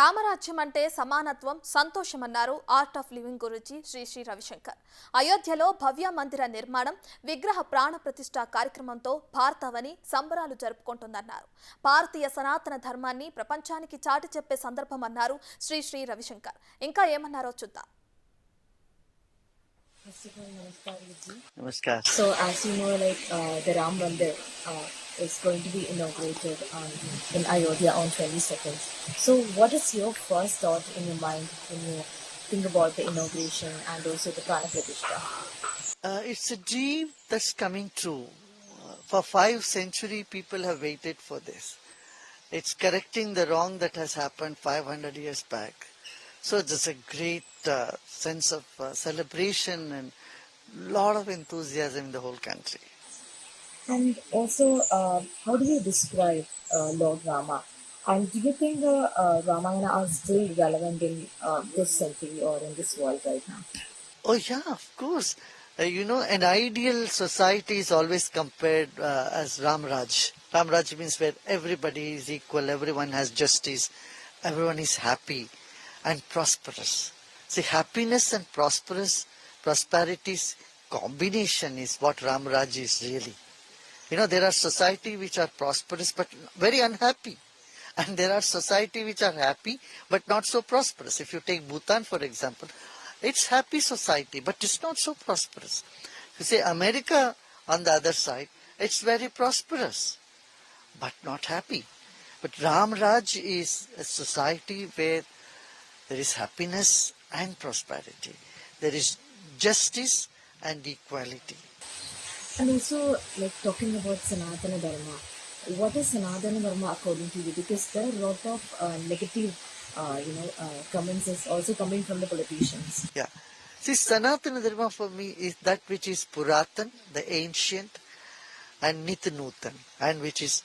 రామరాజ్యం అంటే సమానత్వం సంతోషమన్నారు art of living గురించి శ్రీ రవి శంకర్. అయోధ్యలో భవ్య మందిర నిర్మాణం, విగ్రహ ప్రాణ ప్రతిష్ఠ కార్యక్రమంతో భారతావని సంబరాలు జరుపుకుంటుందన్నారు. భారతీయ సనాతన ధర్మాన్ని ప్రపంచానికి చాటి చెప్పే సందర్భం అన్నారు శ్రీ రవి శంకర్. ఇంకా ఏమన్నారో చూద్దాం. Namaskar. So, as you know, the Ram Mandir is going to be inaugurated in Ayodhya on 22nd. So, what is your first thought in your mind when you think about the inauguration and also the Prana Pratishtha? It's a dream that's coming true. For 5 centuries, people have waited for this. It's correcting the wrong that has happened 500 years back. So there's a great sense of celebration and lot of enthusiasm in the whole country. And also, how do you describe Lord Rama? And do you think the Ramayana are still relevant in this century or in this world right now? Oh yeah, of course. An ideal society is always compared as Ramraj. Ramraj means where everybody is equal, everyone has justice, everyone is happy and prosperous. See, happiness and prosperity's combination is what Ramraj is really. There are society which are prosperous but very unhappy. And there are society which are happy but not so prosperous. If you take Bhutan, for example, it's happy society but it's not so prosperous. You say America, on the other side, it's very prosperous but not happy. But Ramraj is a society where there is happiness and prosperity. There is justice and equality. And also, talking about Sanatana Dharma, what is Sanatana Dharma according to you? Because there are a lot of negative, comments is also coming from the politicians. Yeah. See, Sanatana Dharma for me is that which is Puratan, the ancient, and Nitya-Nutan, and which is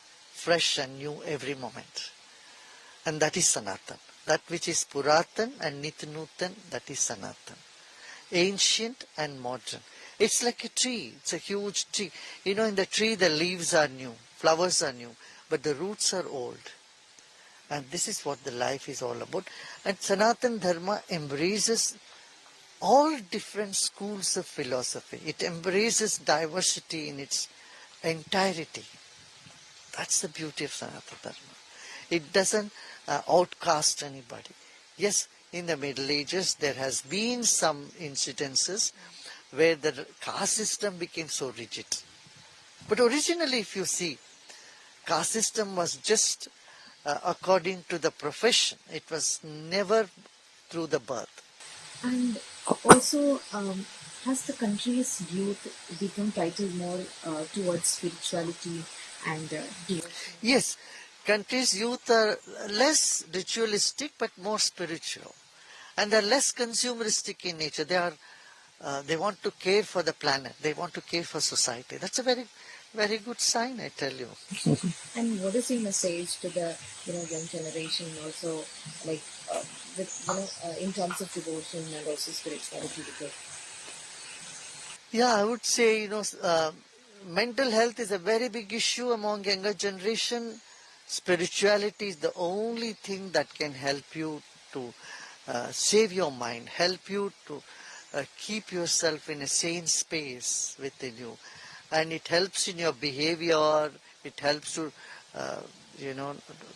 fresh and new every moment. And that is Sanatan. That which is Puratan and Nitya-Nutan, that is Sanatan. Ancient and modern. It's like a tree. It's a huge tree. In the tree the leaves are new, flowers are new, but the roots are old. And this is what the life is all about. And Sanatana Dharma embraces all different schools of philosophy. It embraces diversity in its entirety. That's the beauty of Sanatana Dharma. It doesn't outcast anybody. Yes, in the Middle Ages there has been some incidences where the caste system became so rigid. But originally, if you see, caste system was just according to the profession. It was never through the birth. And also, has the country's youth become titled more towards spirituality and devotion? Yes, country's youth are less ritualistic but more spiritual. And they're less consumeristic in nature. They want to care for the planet. They want to care for society. That's a very, very good sign, I tell you. And what is your message to the young generation also, in terms of devotion and also spirituality? Yeah, I would say mental health is a very big issue among younger generation. Spirituality is the only thing that can help you to save your mind, help you to keep yourself in a sane space within you. And it helps in your behavior, it helps to,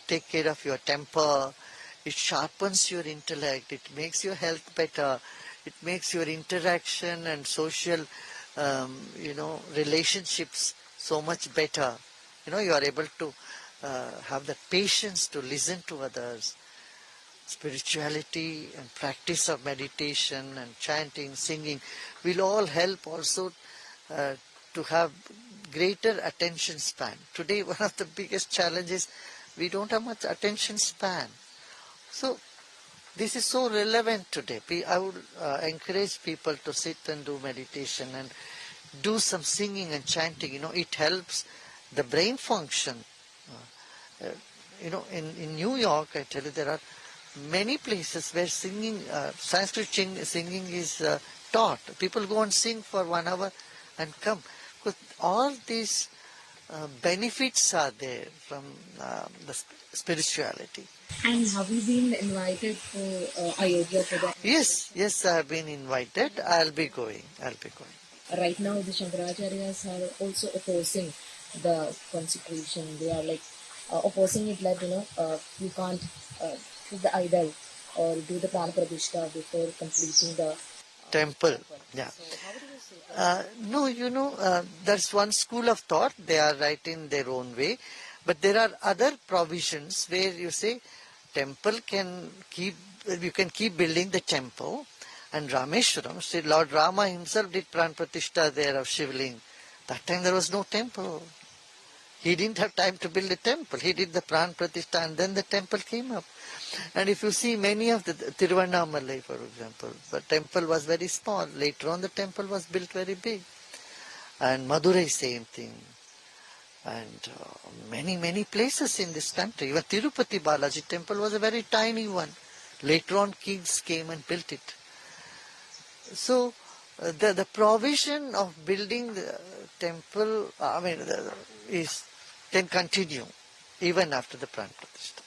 take care of your temper, it sharpens your intellect, it makes your health better, it makes your interaction and social, relationships so much better. You are able to have the patience to listen to others. Spirituality and practice of meditation and chanting, singing will all help also to have greater attention span. Today, one of the biggest challenges, we don't have much attention span. So, this is so relevant today. I would encourage people to sit and do meditation and do some singing and chanting. It helps the brain function. In New York, I tell you, there are many places where singing, Sanskrit singing is taught. People go and sing for 1 hour and come. Because all these benefits are there from the spirituality. And have you been invited for Ayodhya for the Yes, I have been invited. I'll be going. right now the Shankaracharyas are also opposing the consecration. They are like opposing it that you can't put the idol or do the prana pratishta before completing the Temple, yeah. So how do you say? No, that's one school of thought. They are right in their own way. But there are other provisions where you say you can keep building the temple. And Rameshwaram, see, Lord Rama himself did Pran Pratishtha there of Shivling. That time there was no temple. He didn't have time to build a temple. He did the Pran Pratishtha and then the temple came up. And if you see many of the Tiruvannamalai, for example, the temple was very small. Later on the temple was built very big. And Madurai, same thing. And many places in this country. Even Tirupati Balaji temple was a very tiny one. Later on kings came and built it. So the provision of building the temple, can continue even after the Pran Pratishtha.